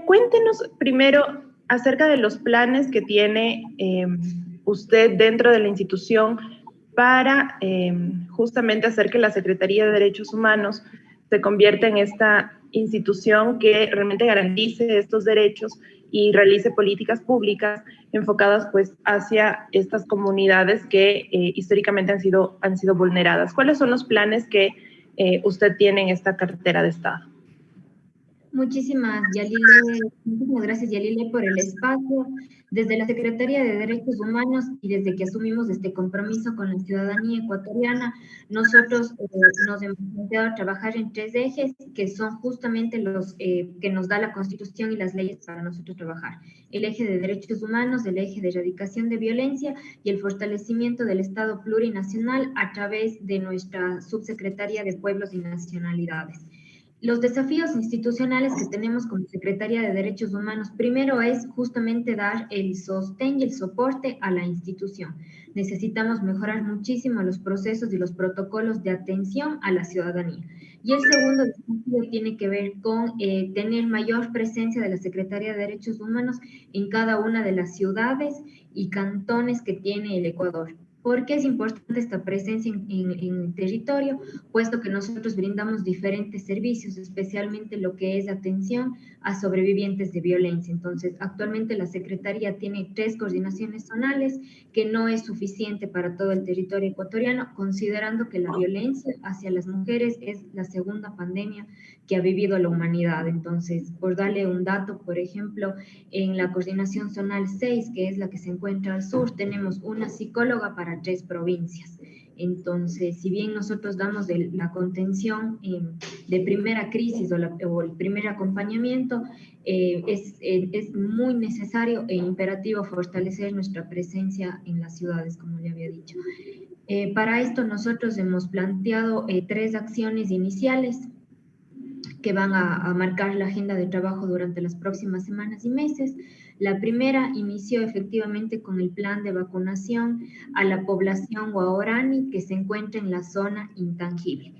Cuéntenos primero acerca de los planes que tiene usted dentro de la institución para justamente hacer que la Secretaría de Derechos Humanos se convierta en esta institución que realmente garantice estos derechos y realice políticas públicas enfocadas pues hacia estas comunidades que históricamente han sido vulneradas. ¿Cuáles son los planes que usted tiene en esta cartera de Estado? Muchísimas gracias, Yalile, por el espacio. Desde la Secretaría de Derechos Humanos y desde que asumimos este compromiso con la ciudadanía ecuatoriana, nosotros nos hemos planteado trabajar en tres ejes que son justamente los que nos da la Constitución y las leyes para nosotros trabajar. El eje de derechos humanos, el eje de erradicación de violencia y el fortalecimiento del Estado plurinacional a través de nuestra Subsecretaría de Pueblos y Nacionalidades. Los desafíos institucionales que tenemos como Secretaría de Derechos Humanos, primero es justamente dar el sostén y el soporte a la institución. Necesitamos mejorar muchísimo los procesos y los protocolos de atención a la ciudadanía. Y el segundo desafío tiene que ver con tener mayor presencia de la Secretaría de Derechos Humanos en cada una de las ciudades y cantones que tiene el Ecuador. ¿Por qué es importante esta presencia en el territorio? Puesto que nosotros brindamos diferentes servicios, especialmente lo que es atención a sobrevivientes de violencia. Entonces, actualmente la Secretaría tiene 3 coordinaciones zonales, que no es suficiente para todo el territorio ecuatoriano, considerando que la violencia hacia las mujeres es la segunda pandemia que ha vivido la humanidad. Entonces, por darle un dato, por ejemplo, en la coordinación zonal 6, que es la que se encuentra al sur, tenemos una psicóloga para 3 provincias. Entonces, si bien nosotros damos la contención de primera crisis o el primer acompañamiento, es muy necesario e imperativo fortalecer nuestra presencia en las ciudades, como le había dicho. Para esto nosotros hemos planteado 3 acciones iniciales que van a marcar la agenda de trabajo durante las próximas semanas y meses. La primera inició efectivamente con el plan de vacunación a la población guaorani que se encuentra en la zona intangible.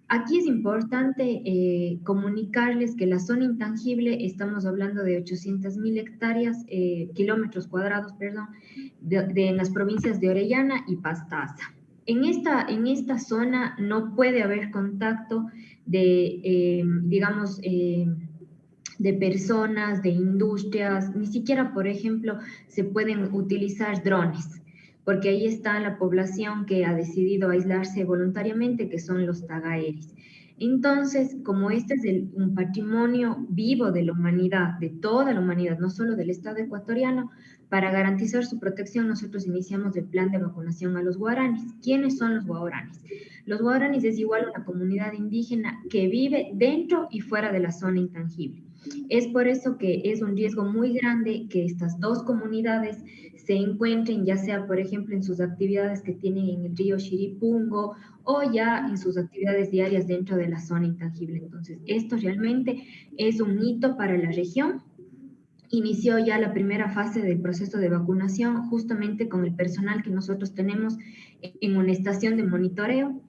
Aquí es importante comunicarles que la zona intangible, estamos hablando de 800.000 hectáreas, kilómetros cuadrados, perdón, en las provincias de Orellana y Pastaza. En esta zona no puede haber contacto de, digamos, de personas, de industrias, ni siquiera, por ejemplo, se pueden utilizar drones, porque ahí está la población que ha decidido aislarse voluntariamente, que son los tagaeris. Entonces, como este es un patrimonio vivo de la humanidad, de toda la humanidad, no solo del Estado ecuatoriano, para garantizar su protección, nosotros iniciamos el plan de vacunación a los guaraníes. ¿Quiénes son los guaraníes? Los guaraníes es igual a una comunidad indígena que vive dentro y fuera de la zona intangible. Es por eso que es un riesgo muy grande que estas dos comunidades se encuentren, ya sea, por ejemplo, en sus actividades que tienen en el río Chiripungo o ya en sus actividades diarias dentro de la zona intangible. Entonces, esto realmente es un hito para la región. Inició ya la primera fase del proceso de vacunación justamente con el personal que nosotros tenemos en una estación de monitoreo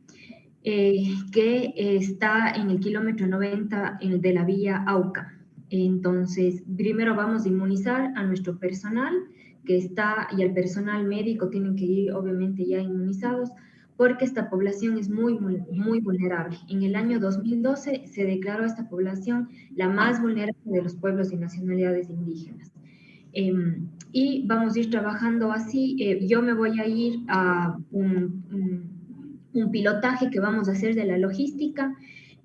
que está en el kilómetro 90 de la vía Auca. Entonces, primero vamos a inmunizar a nuestro personal que está, y el personal médico tienen que ir obviamente ya inmunizados, porque esta población es muy vulnerable. En el año 2012 se declaró esta población la más vulnerable de los pueblos y nacionalidades indígenas. Y vamos a ir trabajando así. Yo me voy a ir a un pilotaje que vamos a hacer de la logística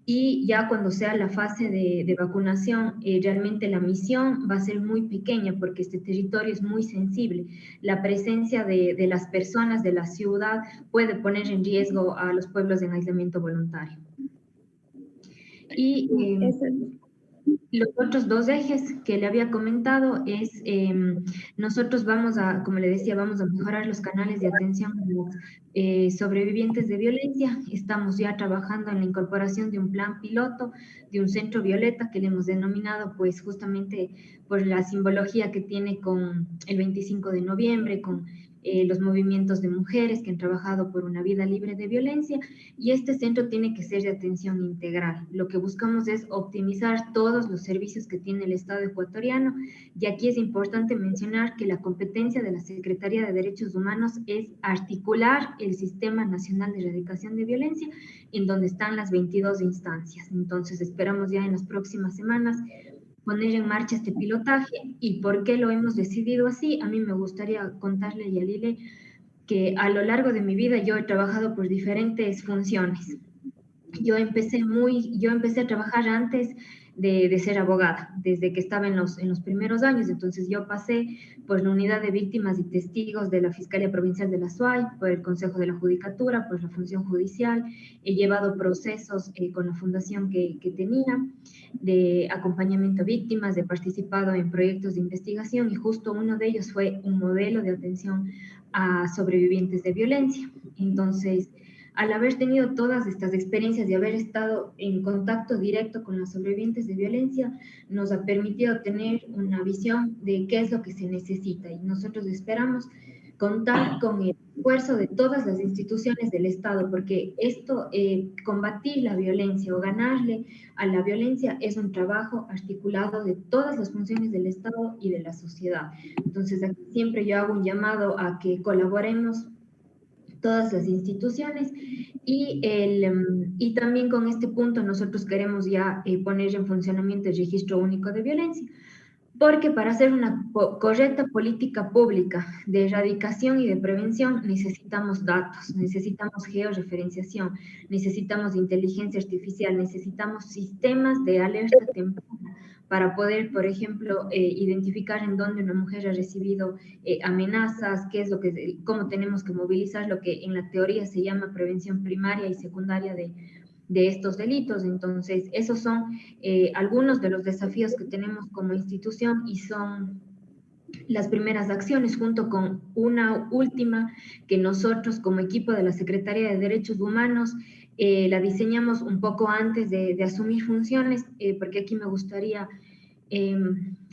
y ya cuando sea la fase de vacunación, realmente la misión va a ser muy pequeña porque este territorio es muy sensible. La presencia de las personas de la ciudad puede poner en riesgo a los pueblos en aislamiento voluntario. Y los otros 2 ejes que le había comentado es, nosotros vamos a, como le decía, vamos a mejorar los canales de atención a los sobrevivientes de violencia. Estamos ya trabajando en la incorporación de un plan piloto, de un centro violeta que le hemos denominado, pues justamente por la simbología que tiene con el 25 de noviembre, con los movimientos de mujeres que han trabajado por una vida libre de violencia, y este centro tiene que ser de atención integral. Lo que buscamos es optimizar todos los servicios que tiene el Estado ecuatoriano, y aquí es importante mencionar que la competencia de la Secretaría de Derechos Humanos es articular el Sistema Nacional de Erradicación de Violencia, en donde están las 22 instancias. Entonces, esperamos ya en las próximas semanas poner en marcha este pilotaje. ¿Y por qué lo hemos decidido así? A mí me gustaría contarle, Yalile, que a lo largo de mi vida yo he trabajado por diferentes funciones. Yo empecé a trabajar antes de ser abogada, desde que estaba en los primeros años. Entonces yo pasé por la unidad de víctimas y testigos de la Fiscalía Provincial de la SUAY, por el Consejo de la Judicatura, por la función judicial. He llevado procesos con la fundación que tenía de acompañamiento a víctimas, he participado en proyectos de investigación, y justo uno de ellos fue un modelo de atención a sobrevivientes de violencia. Entonces, al haber tenido todas estas experiencias y haber estado en contacto directo con los sobrevivientes de violencia, nos ha permitido tener una visión de qué es lo que se necesita, y nosotros esperamos contar con el esfuerzo de todas las instituciones del Estado, porque esto, combatir la violencia o ganarle a la violencia, es un trabajo articulado de todas las funciones del Estado y de la sociedad. Entonces, aquí siempre yo hago un llamado a que colaboremos todas las instituciones, y también con este punto nosotros queremos ya poner en funcionamiento el Registro Único de Violencia, porque para hacer una correcta política pública de erradicación y de prevención necesitamos datos, necesitamos georreferenciación, necesitamos inteligencia artificial, necesitamos sistemas de alerta temprana para poder, por ejemplo, identificar en dónde una mujer ha recibido amenazas, cómo tenemos que movilizar lo que en la teoría se llama prevención primaria y secundaria de estos delitos. Entonces, esos son algunos de los desafíos que tenemos como institución, y son las primeras acciones, junto con una última que nosotros como equipo de la Secretaría de Derechos Humanos la diseñamos un poco antes de asumir funciones, porque aquí me gustaría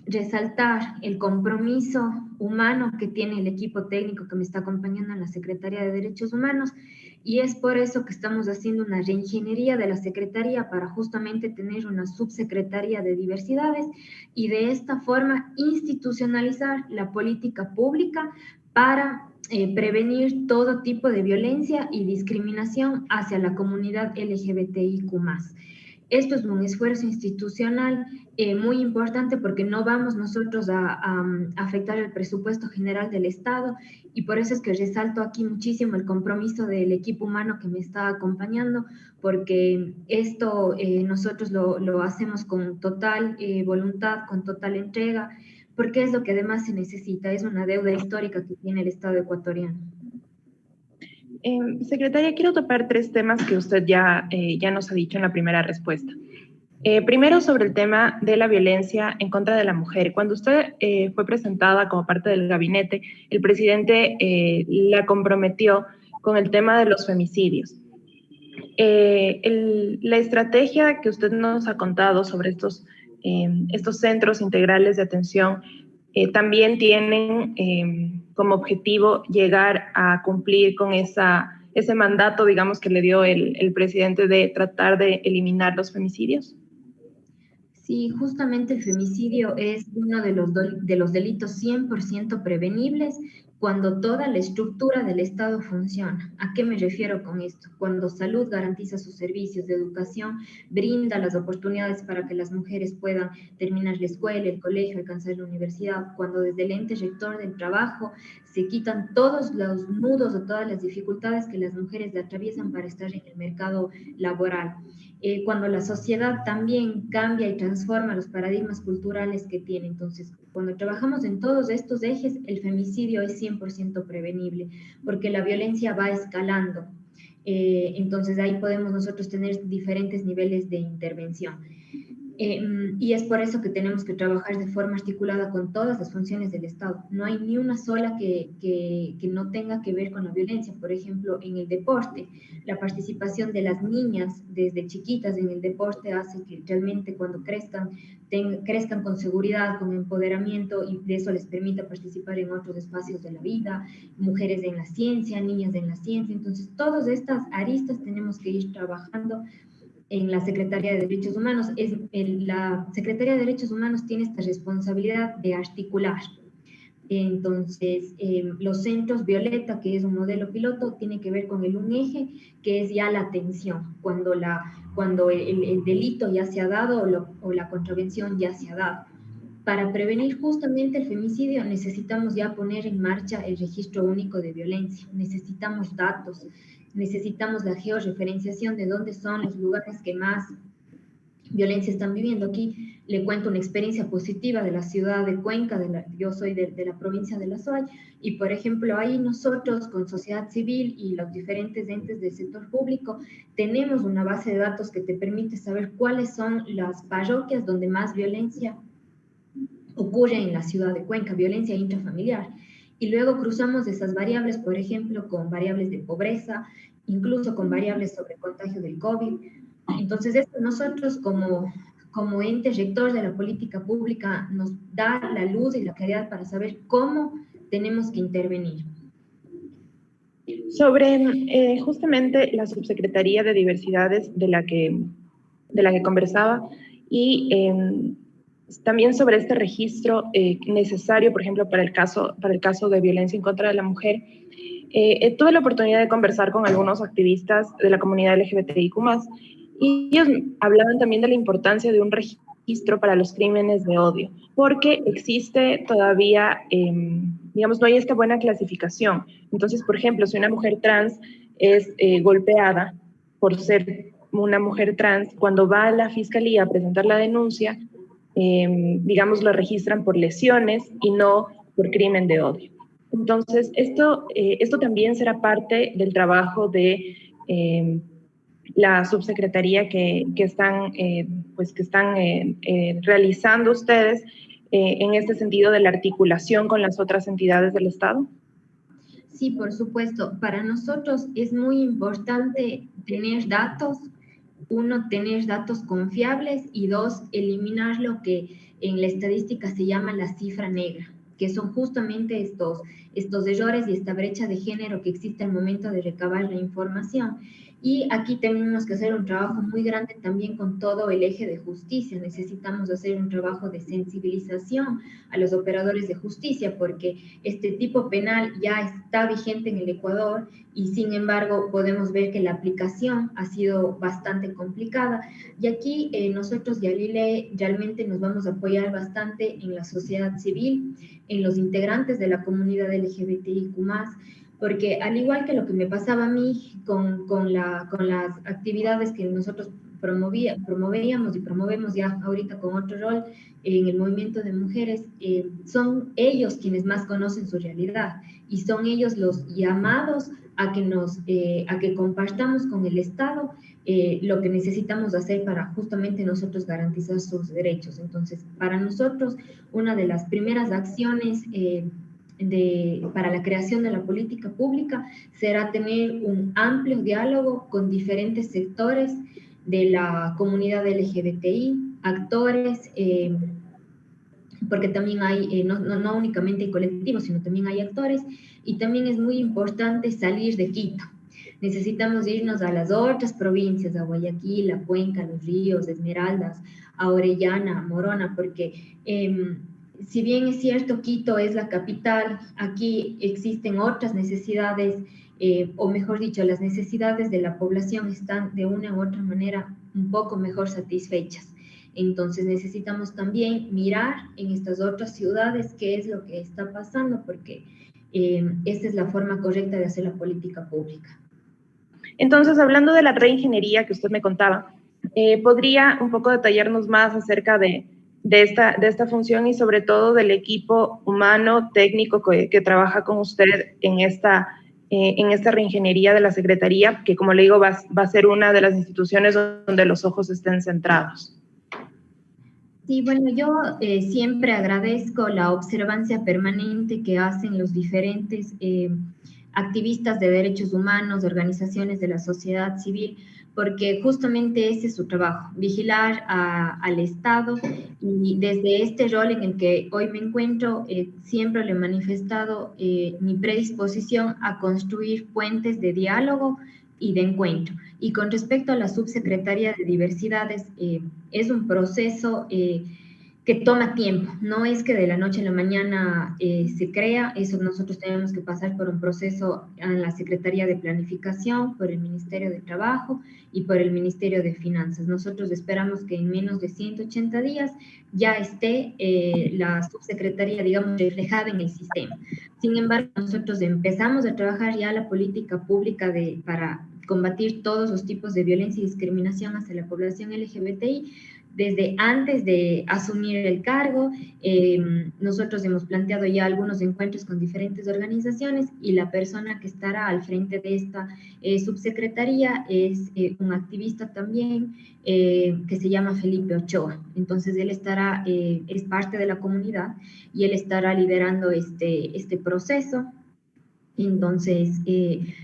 resaltar el compromiso humano que tiene el equipo técnico que me está acompañando en la Secretaría de Derechos Humanos, y es por eso que estamos haciendo una reingeniería de la Secretaría para justamente tener una subsecretaría de diversidades, y de esta forma institucionalizar la política pública para prevenir todo tipo de violencia y discriminación hacia la comunidad LGBTIQ+. Esto es un esfuerzo institucional muy importante, porque no vamos nosotros a afectar el presupuesto general del Estado, y por eso es que resalto aquí muchísimo el compromiso del equipo humano que me está acompañando, porque esto nosotros lo hacemos con total voluntad, con total entrega, porque es lo que además se necesita, es una deuda histórica que tiene el Estado ecuatoriano. Secretaria, quiero topar tres temas que usted ya nos ha dicho en la primera respuesta. Primero, sobre el tema de la violencia en contra de la mujer. Cuando usted fue presentada como parte del gabinete, el presidente la comprometió con el tema de los femicidios. La estrategia que usted nos ha contado sobre estos centros integrales de atención también tienen como objetivo llegar a cumplir con ese mandato, digamos, que le dio el presidente de tratar de eliminar los femicidios. Sí, justamente el femicidio es uno de los delitos 100% prevenibles cuando toda la estructura del Estado funciona. ¿A qué me refiero con esto? Cuando salud garantiza sus servicios de educación, brinda las oportunidades para que las mujeres puedan terminar la escuela, el colegio, alcanzar la universidad, cuando desde el ente rector del trabajo se quitan todos los nudos o todas las dificultades que las mujeres le atraviesan para estar en el mercado laboral. Cuando la sociedad también cambia y transforma los paradigmas culturales que tiene. Entonces, cuando trabajamos en todos estos ejes, el femicidio es 100% prevenible, porque la violencia va escalando. Entonces, ahí podemos nosotros tener diferentes niveles de intervención. Y es por eso que tenemos que trabajar de forma articulada con todas las funciones del Estado. No hay ni una sola que no tenga que ver con la violencia. Por ejemplo, en el deporte, la participación de las niñas desde chiquitas en el deporte hace que realmente cuando crezcan con seguridad, con empoderamiento, y de eso les permita participar en otros espacios de la vida. Mujeres en la ciencia, niñas en la ciencia. Entonces, todas estas aristas tenemos que ir trabajando en la Secretaría de Derechos Humanos. La Secretaría de Derechos Humanos tiene esta responsabilidad de articular. Entonces, los centros Violeta, que es un modelo piloto, tiene que ver con un eje que es ya la atención, cuando el delito ya se ha dado o la contravención ya se ha dado. Para prevenir justamente el femicidio necesitamos ya poner en marcha el registro único de violencia, necesitamos datos, necesitamos la georreferenciación de dónde son los lugares que más violencia están viviendo. Aquí le cuento una experiencia positiva de la ciudad de Cuenca, yo soy de la provincia de La Suay, y por ejemplo ahí nosotros con sociedad civil y los diferentes entes del sector público tenemos una base de datos que te permite saber cuáles son las parroquias donde más violencia ocurre en la ciudad de Cuenca, violencia intrafamiliar. Y luego cruzamos esas variables, por ejemplo, con variables de pobreza, incluso con variables sobre contagio del COVID. Entonces, esto nosotros como ente rector de la política pública nos da la luz y la claridad para saber cómo tenemos que intervenir. Sobre justamente la subsecretaría de diversidades de la que conversaba y también sobre este registro necesario, por ejemplo, para el caso de violencia en contra de la mujer. Tuve la oportunidad de conversar con algunos activistas de la comunidad LGBTIQ+, y ellos hablaban también de la importancia de un registro para los crímenes de odio, porque existe todavía, digamos, no hay esta buena clasificación. Entonces, por ejemplo, si una mujer trans es golpeada por ser una mujer trans, cuando va a la fiscalía a presentar la denuncia, digamos, lo registran por lesiones y no por crimen de odio. Entonces, esto también será parte del trabajo de la subsecretaría que están realizando ustedes en este sentido de la articulación con las otras entidades del Estado. Sí, por supuesto. Para nosotros es muy importante tener datos. Uno, tener datos confiables, y dos, eliminar lo que en la estadística se llama la cifra negra, que son justamente estos errores y esta brecha de género que existe al momento de recabar la información. Y aquí tenemos que hacer un trabajo muy grande también con todo el eje de justicia. Necesitamos hacer un trabajo de sensibilización a los operadores de justicia, porque este tipo penal ya está vigente en el Ecuador y sin embargo podemos ver que la aplicación ha sido bastante complicada. Y aquí nosotros, Yalile, realmente nos vamos a apoyar bastante en la sociedad civil, en los integrantes de la comunidad LGBTIQ+, porque al igual que lo que me pasaba a mí con las actividades que nosotros promovíamos y promovemos ya ahorita con otro rol en el movimiento de mujeres, son ellos quienes más conocen su realidad y son ellos los llamados a que compartamos con el Estado lo que necesitamos hacer para justamente nosotros garantizar sus derechos. Entonces, para nosotros, una de las primeras acciones para la creación de la política pública será tener un amplio diálogo con diferentes sectores de la comunidad LGBTI, actores, porque también hay, no únicamente hay colectivos, sino también hay actores, y también es muy importante salir de Quito. Necesitamos irnos a las otras provincias, a Guayaquil, a Cuenca, a Los Ríos, Esmeraldas, a Orellana, a Morona, porque si bien es cierto, Quito es la capital, aquí existen otras necesidades, o mejor dicho, las necesidades de la población están de una u otra manera un poco mejor satisfechas. Entonces necesitamos también mirar en estas otras ciudades qué es lo que está pasando, porque esta es la forma correcta de hacer la política pública. Entonces, hablando de la reingeniería que usted me contaba, ¿podría un poco detallarnos más acerca de esta función y sobre todo del equipo humano, técnico que trabaja con usted en esta reingeniería de la Secretaría, que como le digo va a ser una de las instituciones donde los ojos estén centrados? Sí, bueno, yo siempre agradezco la observancia permanente que hacen los diferentes activistas de derechos humanos, organizaciones de la sociedad civil, porque justamente ese es su trabajo, vigilar al Estado, y desde este rol en el que hoy me encuentro, siempre le he manifestado mi predisposición a construir puentes de diálogo y de encuentro. Y con respecto a la subsecretaría de diversidades, es un proceso que toma tiempo, no es que de la noche a la mañana se crea, eso nosotros tenemos que pasar por un proceso en la Secretaría de Planificación, por el Ministerio de Trabajo y por el Ministerio de Finanzas. Nosotros esperamos que en menos de 180 días ya esté la subsecretaría, digamos, reflejada en el sistema. Sin embargo, nosotros empezamos a trabajar ya la política pública para combatir todos los tipos de violencia y discriminación hacia la población LGBTI desde antes de asumir el cargo. Nosotros hemos planteado ya algunos encuentros con diferentes organizaciones y la persona que estará al frente de esta subsecretaría es un activista también que se llama Felipe Ochoa. Entonces él estará, es parte de la comunidad y él estará liderando este proceso. Entonces,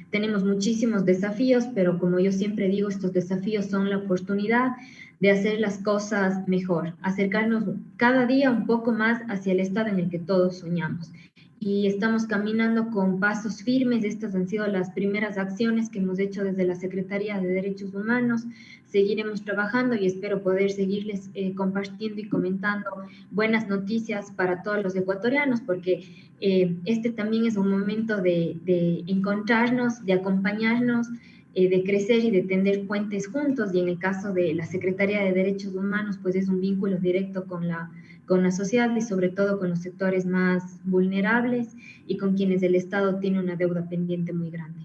tenemos muchísimos desafíos, pero como yo siempre digo, estos desafíos son la oportunidad de hacer las cosas mejor, acercarnos cada día un poco más hacia el estado en el que todos soñamos. Y estamos caminando con pasos firmes. Estas han sido las primeras acciones que hemos hecho desde la Secretaría de Derechos Humanos. Seguiremos trabajando y espero poder seguirles compartiendo y comentando buenas noticias para todos los ecuatorianos, porque este también es un momento de encontrarnos, de acompañarnos, de crecer y de tender puentes juntos. Y en el caso de la Secretaría de Derechos Humanos, pues es un vínculo directo con la sociedad y sobre todo con los sectores más vulnerables y con quienes el Estado tiene una deuda pendiente muy grande.